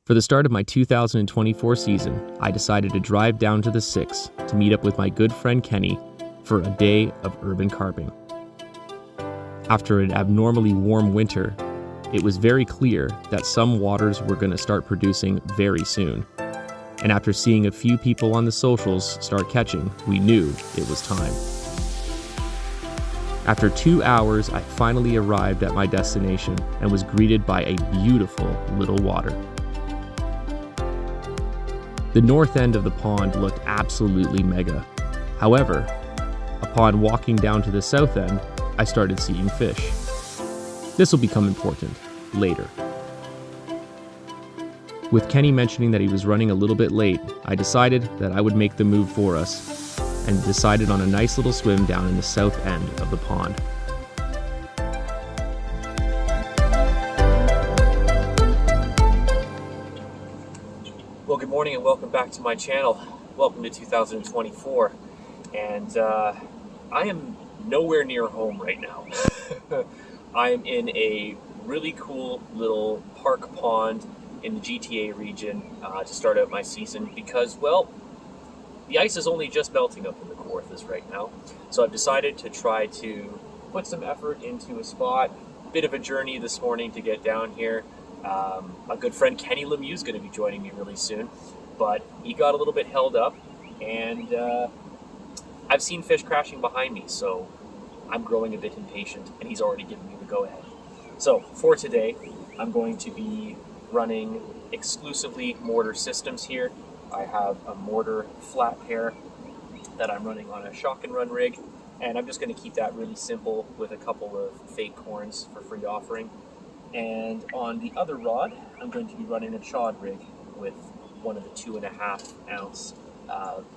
For the start of my 2024 season, I decided to drive down to the 6 to meet up with my good friend Kenny for a day of urban carping. After an abnormally warm winter, it was very clear that some waters were going to start producing very soon. And after seeing a few people on the socials start catching, we knew it was time. After 2 hours, I finally arrived at my destination and was greeted by a beautiful little water. The north end of the pond looked absolutely mega. However, upon walking down to the south end, I started seeing fish. This will become important later. With Kenny mentioning that he was running a little bit late, I decided that I would make the move for us and decided on a nice little swim down in the south end of the pond. Well, good morning and welcome back to my channel. Welcome to 2024. And I am nowhere near home right now. I am in a really cool little park pond in the GTA region to start out my season because, well, the ice is only just melting up in the Kawarthas right now. So I've decided to try to put some effort into a spot. Bit of a journey this morning to get down here. My good friend Kenny Lemieux is going to be joining me really soon, but he got a little bit held up, and I've seen fish crashing behind me, so I'm growing a bit impatient, and he's already given me the go-ahead. So for today, I'm going to be running exclusively mortar systems here. I have a mortar flat pair that I'm running on a shock and run rig, and I'm just going to keep that really simple with a couple of fake horns for free offering. And on the other rod, I'm going to be running a chod rig with one of the 2.5 ounce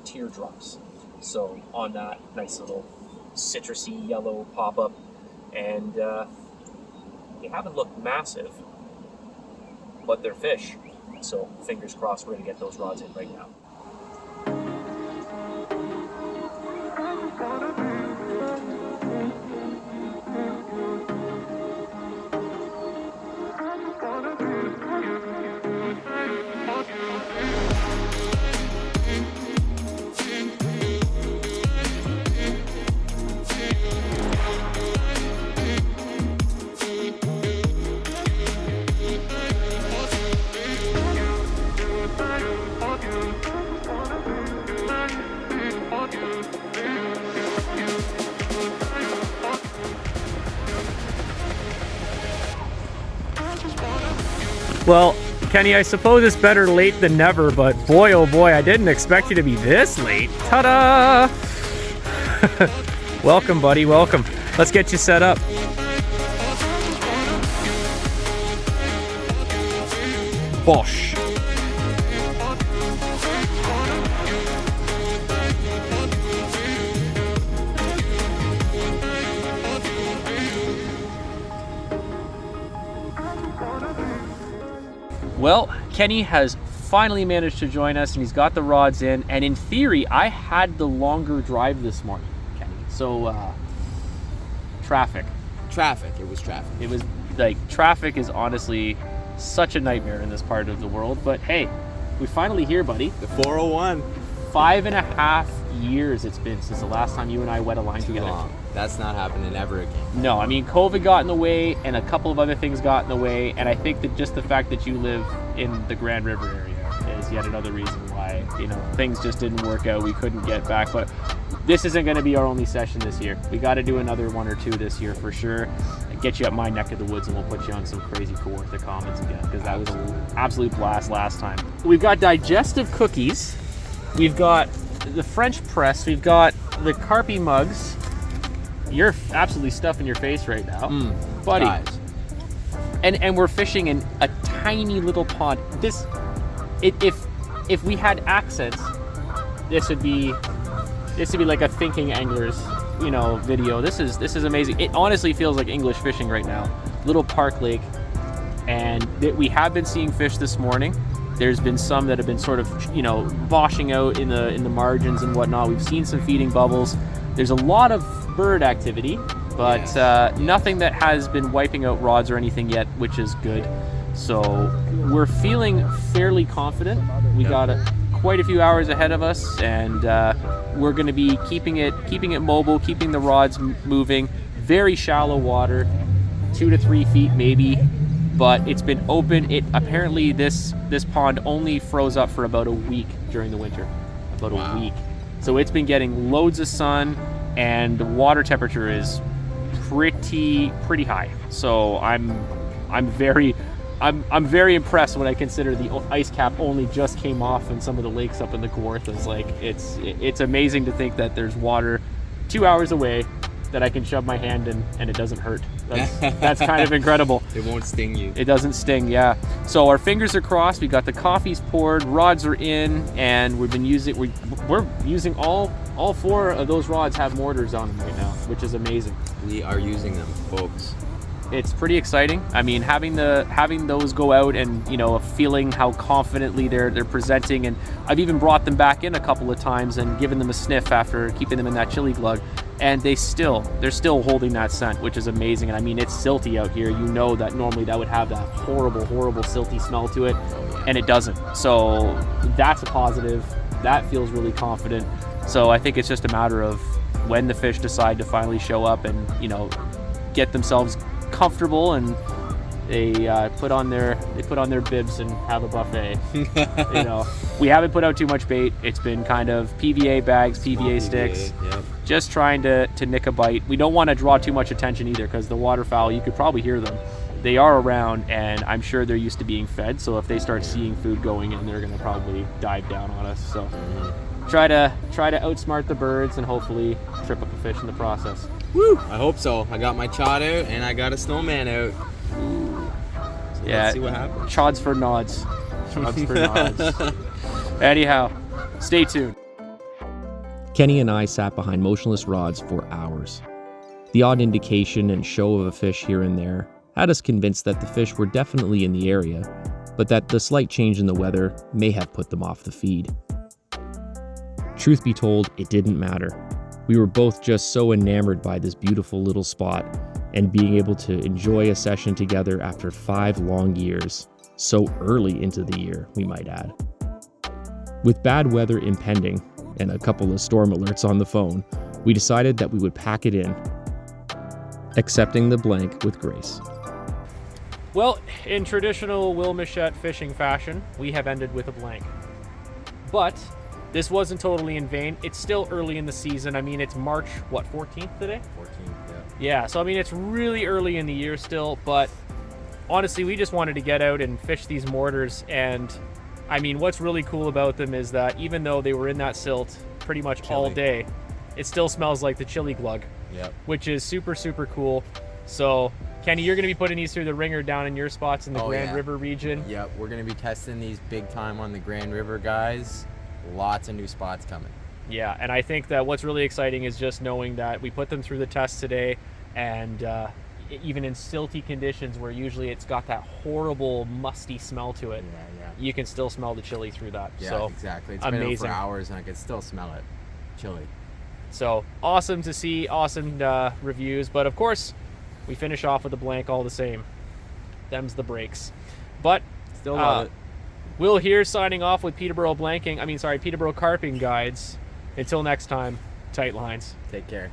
teardrops. So on that, nice little citrusy yellow pop-up, and they haven't looked massive, but they're fish. So fingers crossed we're gonna get those rods in right now. Well, Kenny, I suppose it's better late than never, but boy, oh boy, I didn't expect you to be this late. Ta-da! Welcome, buddy, welcome. Let's get you set up. Bosh. Well, Kenny has finally managed to join us and he's got the rods in, and in theory I had the longer drive this morning, Kenny. So traffic. It was traffic. It was like, traffic is honestly such a nightmare in this part of the world, but hey, we're finally here, buddy. The 401. 5.5 years it's been since the last time you and I wet a line together. Long. That's not happening ever again. No, I mean, COVID got in the way and a couple of other things got in the way, and I think that just the fact that you live in the Grand River area is yet another reason why, things just didn't work out. We couldn't get back, but this isn't going to be our only session this year. We got to do another one or two this year for sure. Get you up my neck of the woods and we'll put you on some crazy Kawartha commons again, because that was an absolute blast last time. We've got digestive cookies. We've got the French press. We've got the Carping mugs. You're absolutely stuffing your face right now, buddy. Guys. And we're fishing in a tiny little pond. If we had accents, this would be like a thinking anglers, video. This is amazing. It honestly feels like English fishing right now. Little park lake, and we have been seeing fish this morning. There's been some that have been sort of, washing out in the margins and whatnot. We've seen some feeding bubbles. There's a lot of bird activity, but nothing that has been wiping out rods or anything yet, which is good. So we're feeling fairly confident. We got quite a few hours ahead of us, and we're going to be keeping it mobile, keeping the rods moving. Very shallow water, 2 to 3 feet maybe, but it's been open. It apparently this pond only froze up for about a week during the winter, about a week. So it's been getting loads of sun, and the water temperature is pretty high. So I'm very impressed when I consider the ice cap only just came off in some of the lakes up in the Kawarthas. Like it's amazing to think that there's water 2 hours away that I can shove my hand in and it doesn't hurt. That's kind of incredible. It won't sting you. It doesn't sting, yeah. So our fingers are crossed. We got the coffees poured, rods are in, and we're using all 4 of those rods have mortars on them right now, which is amazing. We are using them, folks. It's pretty exciting. I mean, having those go out and, you know, feeling how confidently they're presenting, and I've even brought them back in a couple of times and given them a sniff after keeping them in that chili glug, and they're still holding that scent, which is amazing. And I mean, it's silty out here. You know that normally that would have that horrible silty smell to it, and it doesn't. So that's a positive. That feels really confident. So I think it's just a matter of when the fish decide to finally show up and, you know, get themselves comfortable, and they put on their bibs and have a buffet. You know, we haven't put out too much bait. It's been kind of PVA bags, PVA sticks, just trying to nick a bite. We don't want to draw too much attention either, because the waterfowl, you could probably hear them. They are around, and I'm sure they're used to being fed. So if they start seeing food going in, they're going to probably dive down on us. So try to outsmart the birds and hopefully trip up a fish in the process. Woo! I hope so. I got my chod out and I got a snowman out. So yeah. Let's see what happens. Chods for nods. Chods for nods. Anyhow, stay tuned. Kenny and I sat behind motionless rods for hours. The odd indication and show of a fish here and there had us convinced that the fish were definitely in the area, but that the slight change in the weather may have put them off the feed. Truth be told, it didn't matter. We were both just so enamored by this beautiful little spot and being able to enjoy a session together after 5 long years, so early into the year, we might add. With bad weather impending and a couple of storm alerts on the phone, we decided that we would pack it in, accepting the blank with grace. Well, in traditional Will Michette fishing fashion, we have ended with a blank. But this wasn't totally in vain. It's still early in the season. I mean, it's March, 14th today? 14th, yeah. Yeah, so I mean, it's really early in the year still, but honestly, we just wanted to get out and fish these mortars. And I mean, what's really cool about them is that even though they were in that silt pretty much all day, it still smells like the chili glug, which is super cool. So Kenny, you're going to be putting these through the ringer down in your spots in the Grand River region. Yep, we're going to be testing these big time on the Grand River, guys. Lots of new spots coming. Yeah, and I think that what's really exciting is just knowing that we put them through the test today, and even in silty conditions where usually it's got that horrible musty smell to it, you can still smell the chili through that. Yeah, so exactly. It's amazing. been out for hours and I can still smell it. Chili. So awesome to see, awesome reviews, but of course we finish off with a blank all the same. Them's the breaks. But still love it. Will here signing off with Peterborough Carping Guides. Until next time, tight lines. Take care.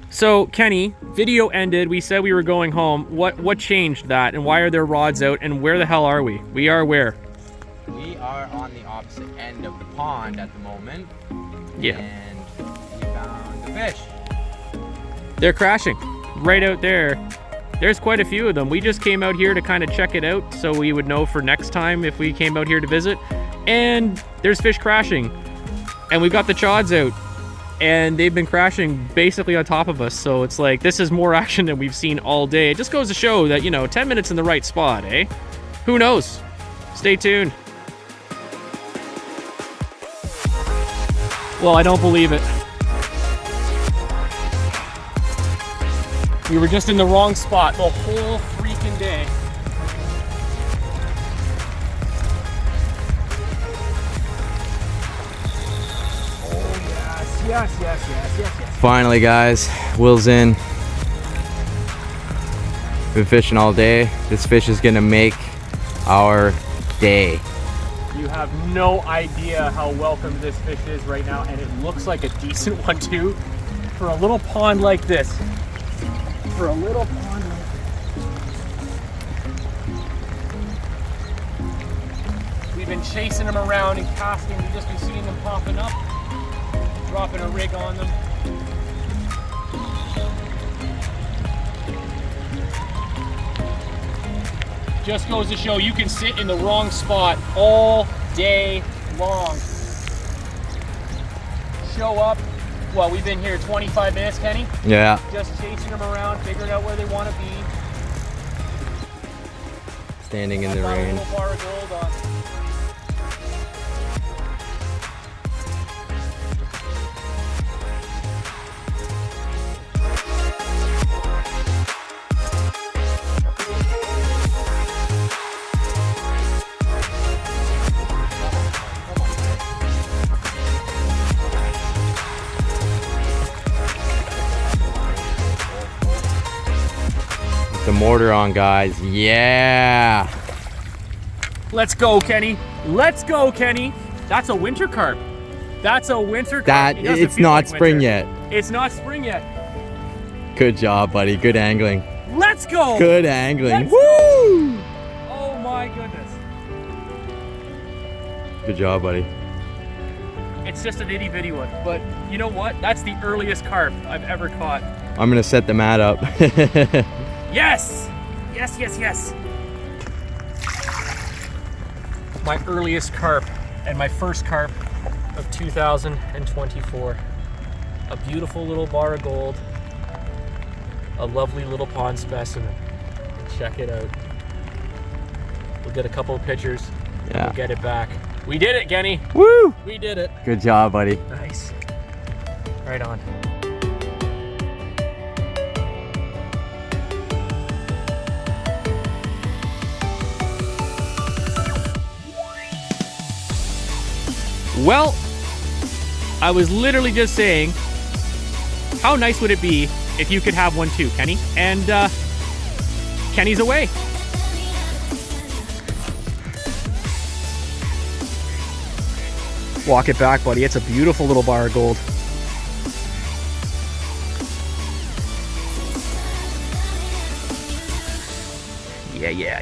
So Kenny, video ended. We said we were going home. What changed that, and why are there rods out, and where the hell are we? We are where? We are on the opposite end of the pond at the moment. Yeah. And we found the fish. They're crashing right out there. There's quite a few of them. We just came out here to kind of check it out so we would know for next time if we came out here to visit. And there's fish crashing. And we've got the chods out. And they've been crashing basically on top of us. So it's like, this is more action than we've seen all day. It just goes to show that, 10 minutes in the right spot, eh? Who knows? Stay tuned. Well, I don't believe it. We were just in the wrong spot the whole freaking day. Oh, yes. Finally, guys, Will's in. Been fishing all day. This fish is gonna make our day. You have no idea how welcome this fish is right now, and it looks like a decent one too. For a little pond like this. For a little pond like this. We've been chasing them around and casting. We've just been seeing them popping up, dropping a rig on them. Just goes to show you can sit in the wrong spot all day long. Show up. Well, we've been here 25 minutes, Kenny. Yeah. Just chasing them around, figuring out where they want to be. Standing in the rain. A little bar of gold on. The mortar on, guys. Yeah. Let's go, Kenny. Let's go, Kenny. That's a winter carp. That's a winter carp. It's not spring yet. It's not spring yet. Good job, buddy. Good angling. Let's go. Good angling. Let's Woo! go. Oh my goodness. Good job, buddy. It's just an itty bitty one, but you know what? That's the earliest carp I've ever caught. I'm gonna set the mat up. Yes! Yes, yes, yes. My earliest carp and my first carp of 2024. A beautiful little bar of gold. A lovely little pond specimen. Check it out. We'll get a couple of pictures and Yeah. we'll get it back. We did it, Kenny. Woo! We did it. Good job, buddy. Nice. Right on. Well, I was literally just saying, how nice would it be if you could have one too, Kenny? And Kenny's away. Walk it back, buddy. It's a beautiful little bar of gold. Yeah.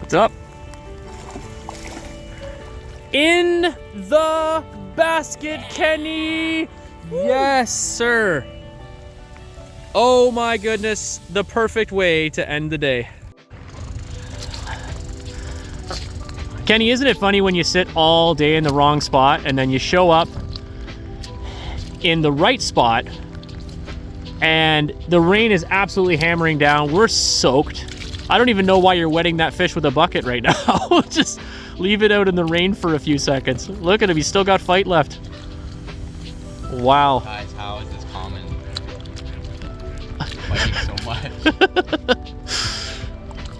What's up? In the basket, Kenny! Yes, sir. Oh my goodness, the perfect way to end the day. Kenny, isn't it funny when you sit all day in the wrong spot and then you show up in the right spot and the rain is absolutely hammering down. We're soaked. I don't even know why you're wetting that fish with a bucket right now. Just leave it out in the rain for a few seconds. Look at him, he's still got fight left. Wow. Guys, how is this common? Fighting so much.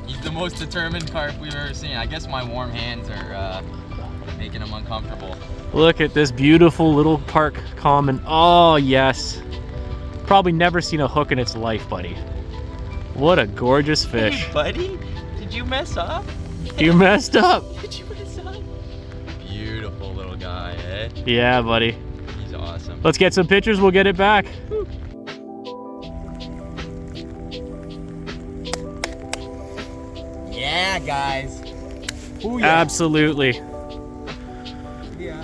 He's the most determined carp we've ever seen. I guess my warm hands are making him uncomfortable. Look at this beautiful little park common. Oh, yes. Probably never seen a hook in its life, buddy. What a gorgeous fish. Hey, buddy, did you mess up? You messed up. Did you mess up? Beautiful little guy, eh? Yeah, buddy. He's awesome. Let's get some pictures, we'll get it back. Yeah, guys. Ooh, yeah. Absolutely. Yeah.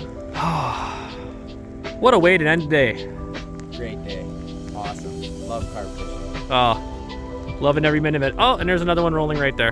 What a way to end the day. Great day. Awesome. Love carp fishing. Oh, loving every minute of it. Oh, and there's another one rolling right there.